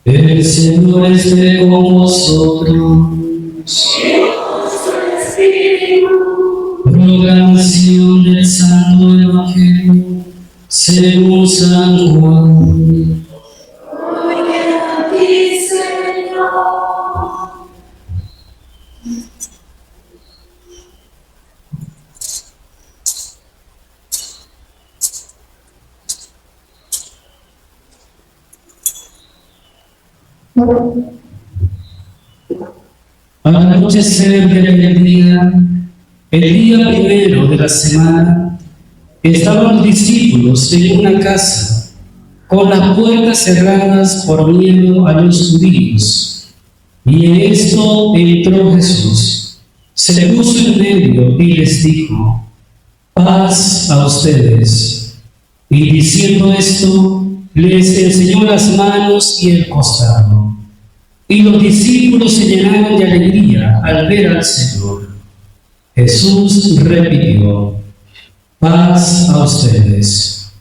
El Señor esté con vosotros. Proclamación del Santo Evangelio según San Juan. Gloria a ti, Señor. Al anochecer de aquel día, el día primero de la semana, estaban los discípulos en una casa, con las puertas cerradas por miedo a los judíos. Y en esto entró Jesús, se puso en medio y les dijo: paz a ustedes. Y diciendo esto, les enseñó las manos y el costado. Y los discípulos se llenaron de alegría al ver al Señor. Jesús repitió: paz a ustedes.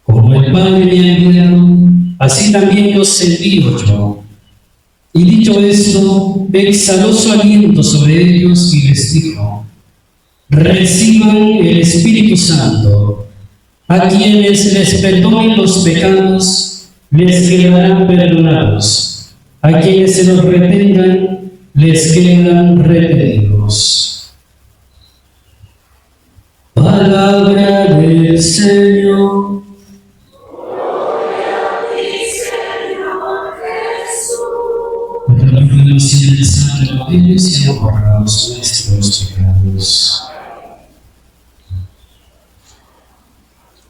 Como el Padre me ha enviado, así también los envío yo. Y dicho esto, exhaló su aliento sobre ellos y les dijo: reciban el Espíritu Santo. A quienes les perdonen los pecados, les quedarán perdonados. A quienes se los retengan, les quedan retenidos. Palabra del Señor. Gloria a ti, Señor Jesús. Por la proclamación del Santo Evangelio sean borrados nuestros pecados.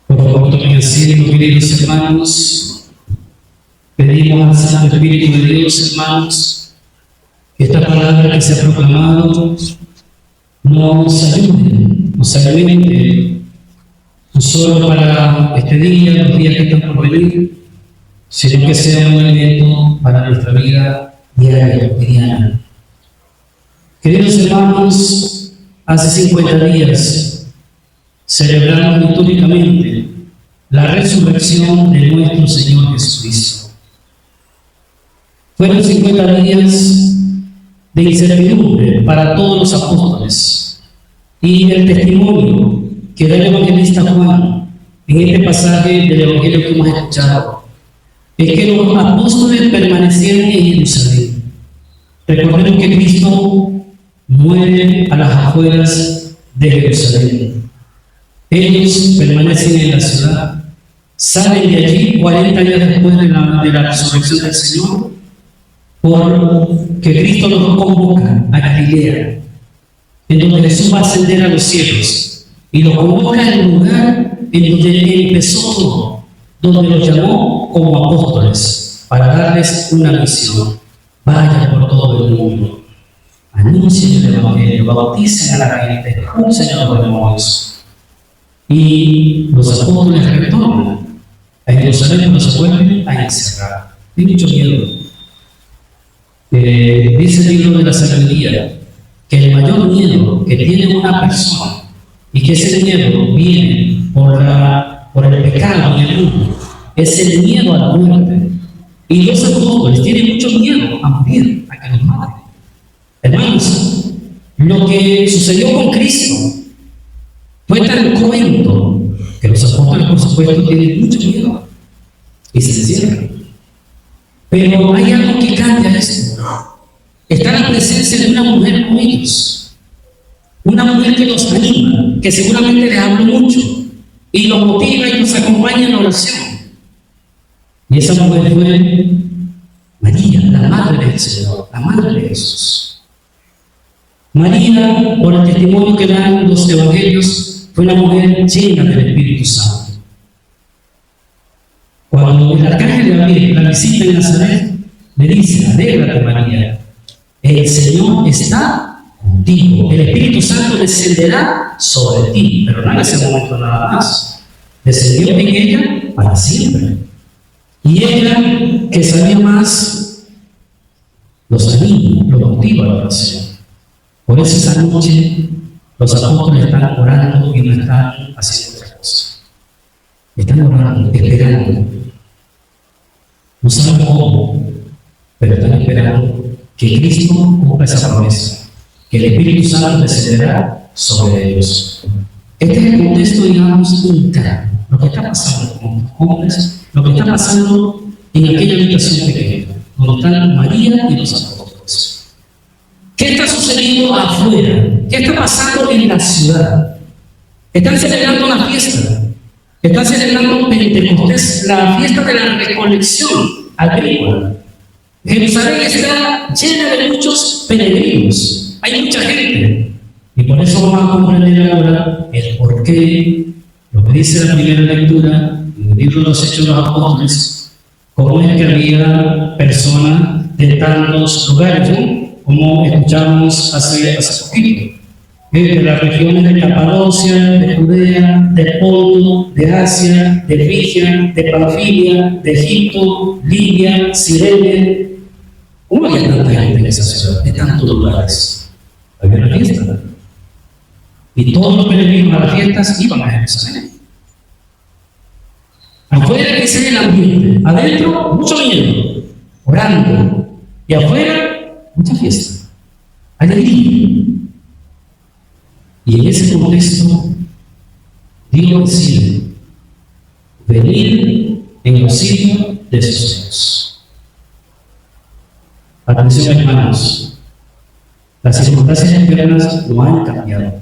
Por favor, tomen asiento, queridos hermanos. Pedimos al Santo Espíritu de Dios, hermanos, que esta palabra que se ha proclamado nos ayude, no solo para este día, los días que están por venir, sino que sea un alimento para nuestra vida diaria, cotidiana. Queridos hermanos, hace 50 días celebramos litúrgicamente la resurrección de nuestro Señor Jesucristo. Fueron 50 días de incertidumbre para todos los apóstoles, y el testimonio que da el evangelista Juan en este pasaje del evangelio que hemos escuchado es que los apóstoles permanecían en Jerusalén. Recordemos que Cristo muere a las afueras de Jerusalén. Ellos permanecen en la ciudad, salen de allí 40 años después de la resurrección del Señor, porque Cristo los convoca a Galilea, en donde Jesús va a ascender a los cielos, y los convoca en el lugar en donde empezó todo, donde los llamó como apóstoles, para darles una misión: vayan por todo el mundo, anuncien el Evangelio, bauticen a la gente, expulsen a los demonios. Y los apóstoles retornan a Jerusalén, pero se vuelven a encerrar. Hay mucho miedo. Dice el libro de la sabiduría que el mayor miedo que tiene una persona, y que ese miedo viene por el pecado en el mundo, es el miedo a la muerte. Y los apóstoles tienen mucho miedo a morir, a que los maten. Hermanos, lo que sucedió con Cristo fue tan cruento que los apóstoles, por supuesto, tienen mucho miedo y se cierran. Pero hay algo que cambia esto. Está la presencia de una mujer con ellos, una mujer que los anima, que seguramente les habló mucho y los motiva y los acompaña en la oración. Y esa mujer fue María, la madre del Señor, la madre de Jesús. María, por el testimonio que dan los evangelios, fue una mujer llena del Espíritu Santo. Cuando el arcángel Gabriel la visita en Nazaret, le dice: alégrate, María, el Señor está contigo, el Espíritu Santo descenderá sobre ti. Pero no en ese momento nada más, descendió en ella para siempre. Y ella, que sabía más, los anima, los motiva a la oración. Por eso esa noche los apóstoles están orando y no están haciendo otra cosa. Están orando, esperando. No saben cómo, pero están esperando que Cristo cumpla esa promesa, que el Espíritu Santo descenderá sobre ellos. Este es el contexto, digamos, interno, lo que está pasando con los hombres, lo que está pasando en aquella habitación pequeña, donde están María y los apóstoles. ¿Qué está sucediendo afuera? ¿Qué está pasando en la ciudad? Están celebrando una fiesta. Están celebrando Pentecostés, la fiesta de la recolección agrícola. Jerusalén está llena de muchos peregrinos. Hay mucha gente. Y por eso vamos a comprender ahora el porqué, lo que dice la primera lectura, en el libro de los Hechos de los Apóstoles, cómo es que había personas de tantos lugares, ¿no? Como escuchamos hace poquito, de las regiones de Capadocia, de Judea, de Ponto, de Asia, de Frigia, de Panfilia, de Egipto, Libia, Cirene. ¿Cómo había tanta gente en esa ciudad, de tantos lugares? Había una fiesta. Y todos los peregrinos a las fiestas iban a Jerusalén. Afuera ese es el ambiente. Adentro, mucho miedo, orando. Y afuera, mucha fiesta. Alegría. Y en ese contexto, Dios decide venir en auxilio de sus hijos. Atención, hermanos. Las circunstancias externas no han cambiado.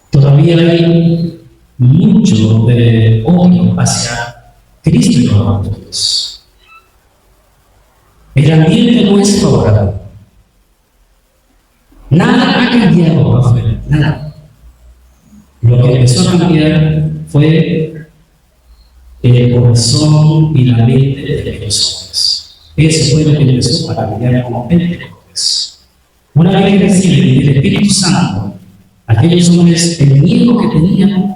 Todavía hay mucho de odio hacia Cristo y los apóstoles. El ambiente no es favorable. Nada ha cambiado afuera, nada. Lo que empezó a cambiar fue el corazón y la mente de los hombres. Eso fue lo que empezó a cambiar como Pentecostés. Una vez que reciben el Espíritu Santo, aquellos hombres, el miedo que tenían,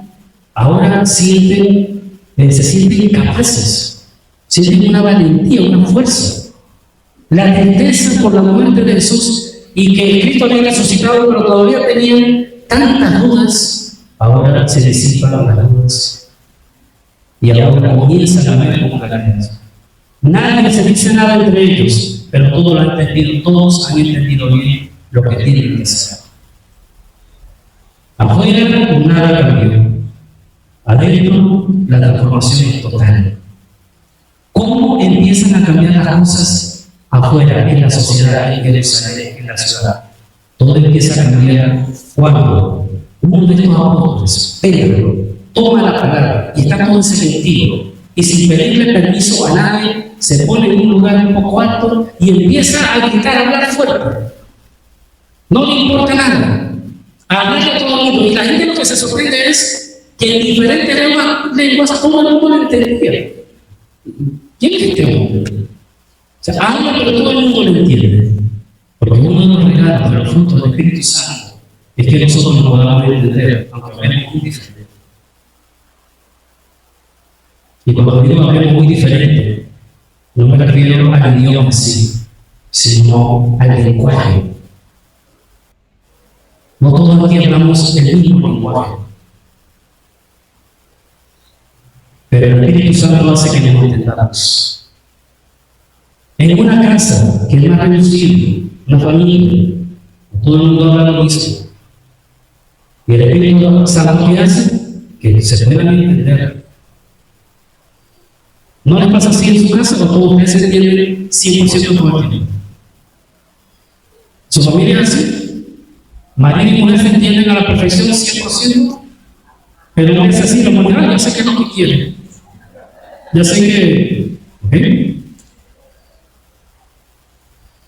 ahora se sienten capaces, sienten una valentía, una fuerza. La tristeza por la muerte de Jesús y que Cristo había resucitado, pero todavía tenían tantas dudas, ahora se disipan las dudas. Y ahora comienzan a ver con claridad. Nadie se dice nada entre ellos, pero todos lo han entendido, todos han entendido bien lo que tienen que hacer. Afuera nada cambió. Adentro la transformación es total. ¿Cómo empiezan a cambiar las cosas afuera, en la sociedad, en Jerusalén, en la ciudad? Todo empieza a cambiar cuando uno de estos apóstoles, Pedro, toma la palabra y está con ese sentido y sin pedirle permiso a nadie, se pone en un lugar un poco alto y empieza a gritar, a hablar fuerte. No le importa nada. Hablar de todo el mundo. Y la gente lo que se sorprende es que en diferentes lenguas todo el mundo lo entendía. ¿Quién es este hombre? O sea, habla, pero todo el mundo lo entiende. Porque uno de los regalos de los frutos del Espíritu Santo es que nosotros nos podamos entender, aunque hablemos muy diferente. Y cuando digo hablemos muy diferente, no me refiero al idioma sí, sino al lenguaje. No todos aquí hablamos el mismo lenguaje. Pero el Espíritu Santo hace que nos entendamos. En una casa que es más reducida, una familia, todo el mundo habla lo mismo. Y el Espíritu Santo ¿qué hace? Que se puedan entender. ¿No les pasa así en su casa o todos ustedes se entienden 100% todo el tiempo? ¿Su familia es así? Marido y mujer se entienden a la perfección 100%, pero no es así, la mujer ya sé qué es lo que quiere. Ya sé que, ¿ok?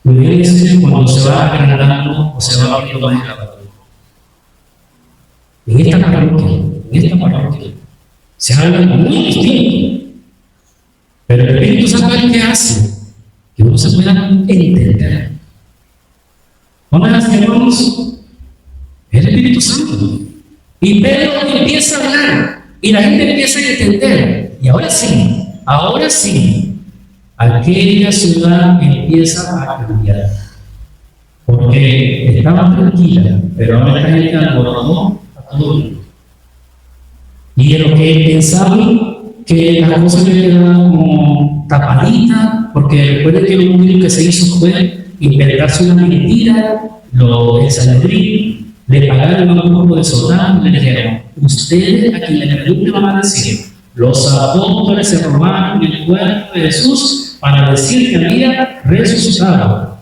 Muy bien, es cuando se va agrandando o se va abriendo más el abanico. En esta parroquia, se habla muy distinto. Pero el Espíritu Santo, ¿qué hace? Que uno se pueda entender. ¿Cómo las hermanos? El Espíritu Santo. Y Pedro empieza a hablar y la gente empieza a entender. Y ahora sí, aquella ciudad empieza a cambiar. Porque estaba tranquila, pero ahora esta gente alborotó a todo el mundo. Y de lo que pensaban que la cosa me quedaba como tapadita, porque recuerden que lo único que se hizo fue inventarse una mentira, el Sanedrín, le pagaron a un grupo de soldados y le dijeron: ustedes a quien le pregunten van a decir, los apóstoles se robaron el cuerpo de Jesús para decir que había resucitado.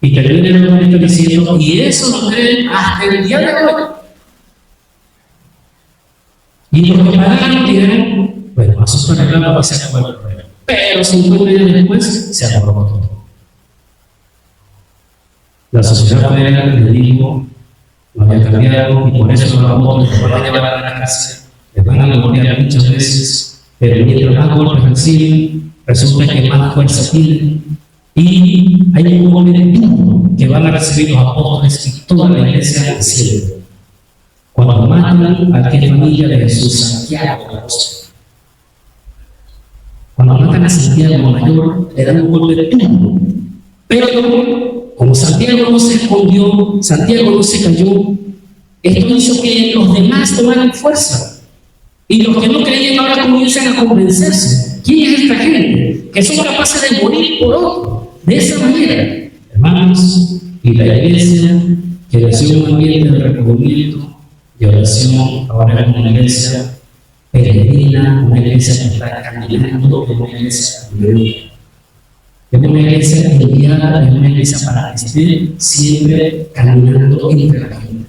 Y termina el documento diciendo: y eso lo creen hasta el día de hoy. Y los que pagaron dijeron: bueno, eso fue arreglado para que se acabó el problema. Pero 50 días después se acabó todo. La sociedad fue le dijo: no había cambiado, y por eso los apóstoles van a llevar a la cárcel, les van a golpear muchas veces, pero mientras más golpes reciben, resulta que más fuerza tienen. Y hay un golpe duro que van a recibir los apóstoles y toda la iglesia del cielo. Cuando matan a aquella familia de Jesús, Santiago el apóstol. Cuando matan a Santiago mayor, le dan un golpe duro. Pero como Santiago no se escondió, Santiago no se cayó, esto hizo que los demás tomaran fuerza. Y los que no creían ahora comienzan a convencerse. ¿Quién es esta gente? Que son capaces de morir por otro. De esa manera, hermanos, y la iglesia que nació en un ambiente de recogimiento, de oración, ahora es una iglesia peregrina, una iglesia que está caminando, es una iglesia libre. Es una iglesia enviada, es una iglesia para que esté siempre caminando entre la gente.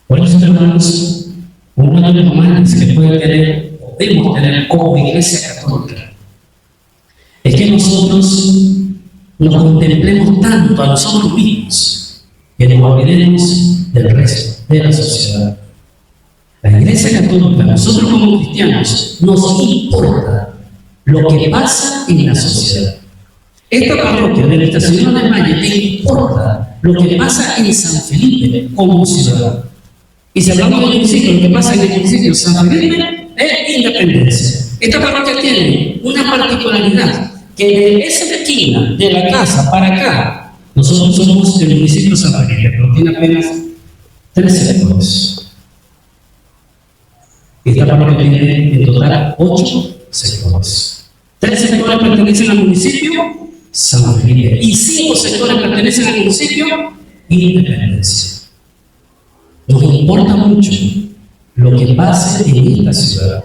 Por eso, hermanos, uno de los males que podemos tener como iglesia católica es que nosotros nos contemplemos tanto a nosotros mismos que nos olvidemos del resto de la sociedad. La iglesia católica, nosotros como cristianos, nos importa lo que pasa en la sociedad. Esta parroquia de Nuestra Señora de Mayo te importa lo que pasa en San Felipe como ciudadano. Y si hablamos del municipio, lo que pasa en el municipio de San Felipe es Independencia. Esta parroquia tiene una particularidad, que de esa esquina de la casa para acá, nosotros somos del municipio de San Felipe, pero tiene apenas 3 sectores. Esta parroquia tiene en total 8 sectores. 3 sectores pertenecen al municipio San Felipe y 5 sectores pertenecen al municipio Independencia. Nos importa mucho lo que pase en esta ciudad.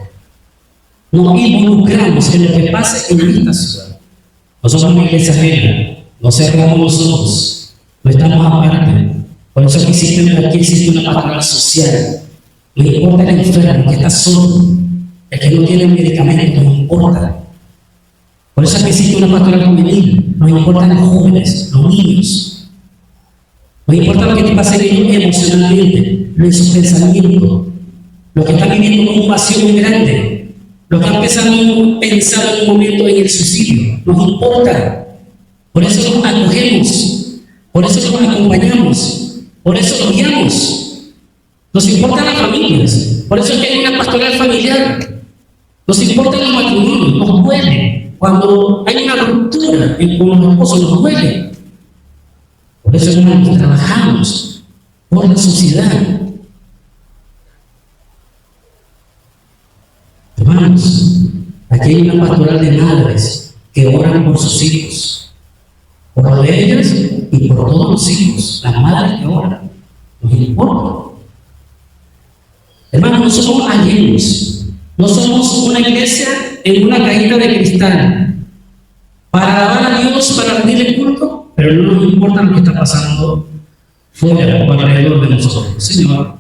Nos involucramos en lo que pase en esta ciudad. No somos una iglesia ajena, no cerramos los ojos, no estamos aparte. Por eso aquí existe una pastoral social. No importa el enfermo que está solo, el que no tiene medicamentos, no importa. Por eso aquí existe una pastoral juvenil. Nos importan los jóvenes, los niños. Nos importa lo que te pasa en ellos emocionalmente, lo de sus pensamientos, los que están viviendo con un vacío muy grande, los que han pensado en un momento en el suicidio. Nos importa. Por eso nos acogemos, por eso nos acompañamos, por eso nos guiamos. Nos importan las familias, por eso es que hay una pastoral familiar. Nos importan los matrimonios, nos duele. Cuando hay una ruptura con los esposos, nos duele. Por eso, hermanos, trabajamos por la sociedad. Hermanos, aquí hay una pastoral de madres que oran por sus hijos, por ellas y por todos los hijos. Las madres que oran, nos importa. Hermanos, no somos ajenos, no somos una iglesia en una cajita de cristal para alabar a Dios, para rendirle culto, pero no nos importa lo que está pasando fuera o alrededor de nosotros. Señor,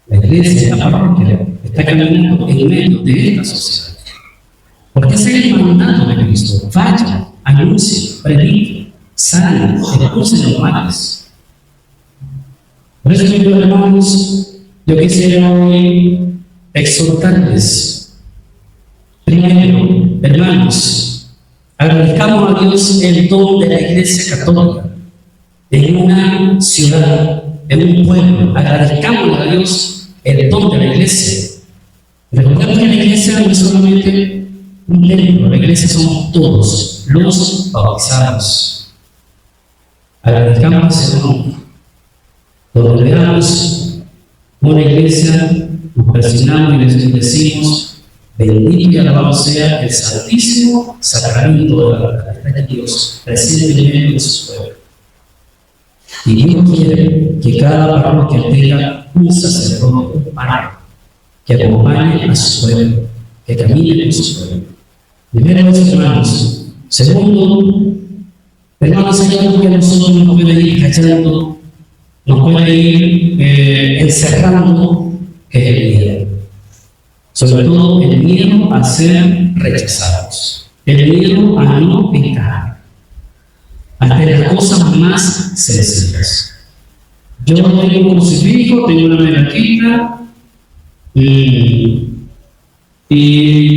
la iglesia, la parroquia, está caminando en medio de esta sociedad. Porque ese es el mandato de Cristo. Vaya, anuncie, predique, sane, expulse los males. Por eso, queridos hermanos, yo quisiera hoy exhortarles. Primero, hermanos, agradezcamos a Dios el don de la iglesia católica en una ciudad, en un pueblo. Agradezcamos a Dios el don de la iglesia. Recordemos que la iglesia no es solamente un templo, la iglesia somos todos los bautizados. Agradezcamos ese don. Donde veamos una iglesia, nos presionamos y les decimos: Bendito y alabado sea el santísimo sacramento de la verdad de Dios, presente en medio de su pueblo. Y Dios quiere que cada parroquia tenga un sacerdote, un párroco, que acompañe a su pueblo, que camine con su pueblo. Primero, hermanos. Segundo, hermanos, hay algo que a nosotros nos puede ir callando, nos puede ir encerrando, que es el miedo. Sobre todo el miedo a ser rechazados, el miedo a no encajar, hasta en las cosas más sencillas. Yo tengo un crucifijo, tengo una medallita, y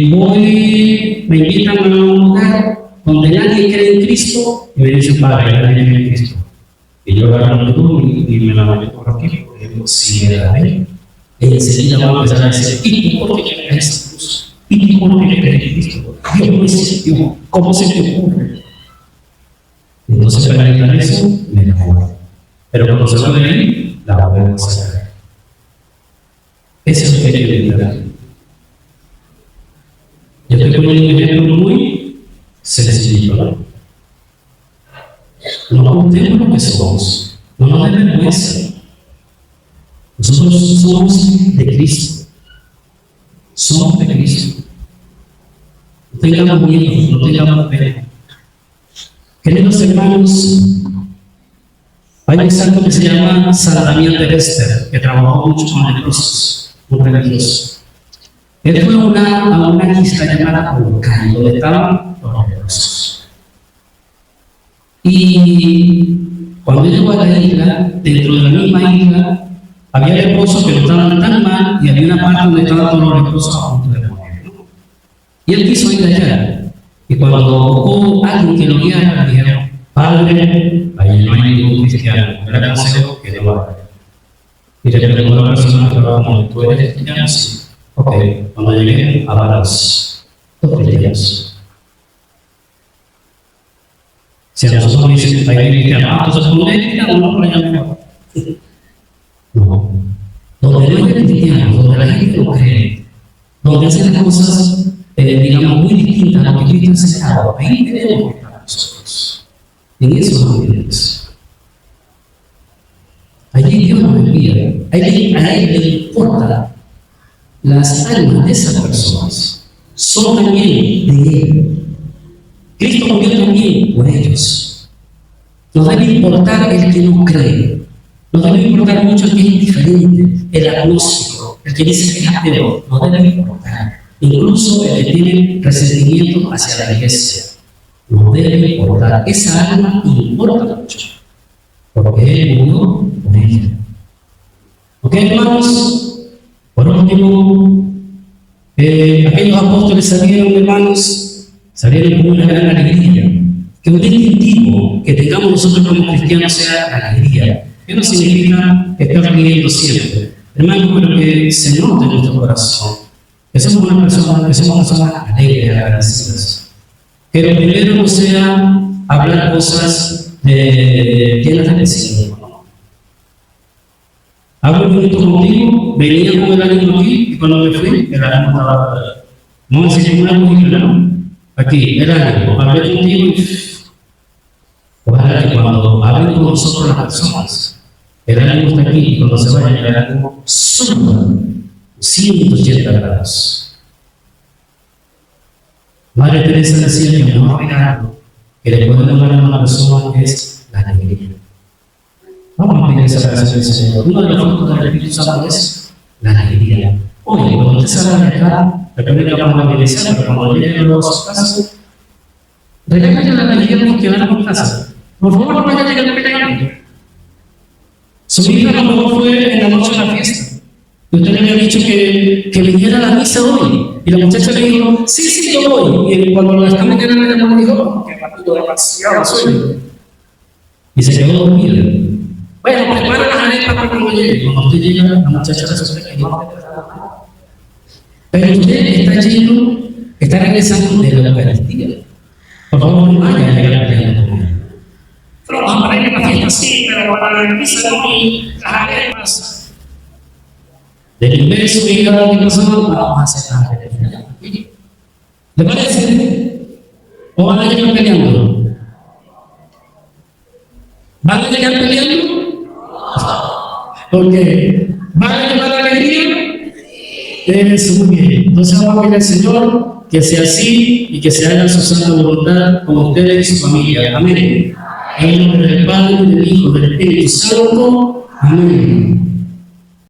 voy, me invitan a un lugar donde nadie cree en Cristo y me dicen, padre, nadie cree en Cristo. Y yo agarro el tubo y me la meto por aquí, porque digo, sí, me la ven. Y enseguida vamos a empezar a decir, ¿y tú por qué crees en esa cruz? ¿Y tú por qué crees en Cristo? Dios no existió, ¿cómo se te ocurre? Entonces, para evitar eso, me la voy. Pero cuando se va de ahí, la voy a sacar. Eso es lo que hay que evitar. Yo estoy poniendo un ejemplo muy sencillo, ¿no? No ocultemos lo que somos, no nos dé vergüenza. Nosotros somos de Cristo, somos de Cristo. No tengamos miedo, no tengamos pena. Queridos hermanos, hay un santo que se llama San Damián de Bester, que trabajó mucho con leprosos, un religioso. Él fue a una isla llamada Colocán, donde estaban los leprosos. Y cuando llegó a la isla, dentro de la misma isla, había leprosos que no estaban tan mal y había una parte donde estaban todos los leprosos a punto de morir, ¿no? Y él quiso ir allá. Y cuando hubo alguien que lo guiara, le dijeron, padre, ahí no hay ningún cristiano. Yo le aconsejo que no vaya. Y le preguntó a la persona que hablaba con él, ¿tú eres cristiano? Sí. Ok, cuando llegué a Varas, dos cristianos. Si a nosotros nos dicen, hay cristianos, entonces tú no eres cristiano, no, por allá mejor. No. Donde no hay cristianos, donde la gente no cree, donde hacen las cosas, digamos, muy distintas a lo que Cristo ha enseñado, ahí tenemos que estar nosotros. En esos ambientes. Allí Dios nos envía, a Él le importa las almas de esas personas. Son también de Él. Cristo murió también por ellos. Nos debe importar el que no cree. Nos debe importar mucho el que es indiferente, el agnóstico, el que dice que es ateo. Nos debe importar. Incluso el que tiene resentimiento hacia la iglesia. Nos debe importar. Esa alma importa mucho. Porque Él murió por ella. ¿Ok, hermanos? Por último, aquellos apóstoles salieron, hermanos, salieron con una gran alegría. Que un distintivo que tengamos nosotros como cristianos sea la alegría. ¿Qué no significa estar riendo siempre? Hermanos, pero que se note en nuestro corazón. Que somos una persona alegre, agradecidas. Que lo primero no sea hablar cosas llenas de pesimismo. Hablo un minuto contigo, venía con el ánimo aquí y cuando me fui, el ánimo estaba. No me decía una música, ¿no? Aquí, el ánimo. Hablé contigo y. Ojalá que cuando hablen con nosotros las personas, el ánimo está aquí y cuando se vaya, el ánimo suba 180 grados. Madre Teresa decía que el mejor regalo que le puede dar a una persona es la alegría. Vamos a pedir esa gracia del Señor. Uno de los frutos del Espíritu Santo es la alegría. Oye, cuando usted salga de acá, recuerde que vamos a la iglesia, pero cuando lleguen luego a su casa, regálale la alegría porque van a por casa. Por favor, no vaya a llegar a pegar. Su hija a lo mejor fue en la noche de la fiesta. Y usted le había dicho que viniera a la misa hoy. Y la muchacha le dijo, sí, yo voy. Y cuando la estamos quedando, le dijo, que rápido, demasiado sueño. Y se quedó dormida. Bueno, prepara las arepas para cuando llegue. Cuando usted llega, la muchacha se asusta que no te prepara nada. Pero usted está yendo, está regresando de la Eucaristía. Por favor, no vaya a llegar peleando con él. Pero vamos a ir a la fiesta, sí, pero para la misa no y las arepas. Del inverso, y cada persona vamos a hacer las arepas. ¿Le parece? ¿O van a llegar peleando? ¿Van a llegar peleando? Porque ¿van a llevar alegría? Eso, muy bien. Entonces vamos a pedir al Señor que sea así y que se haga su santa voluntad con ustedes y su familia. Amén. En el nombre del Padre, del Hijo y del Espíritu Santo. Amén.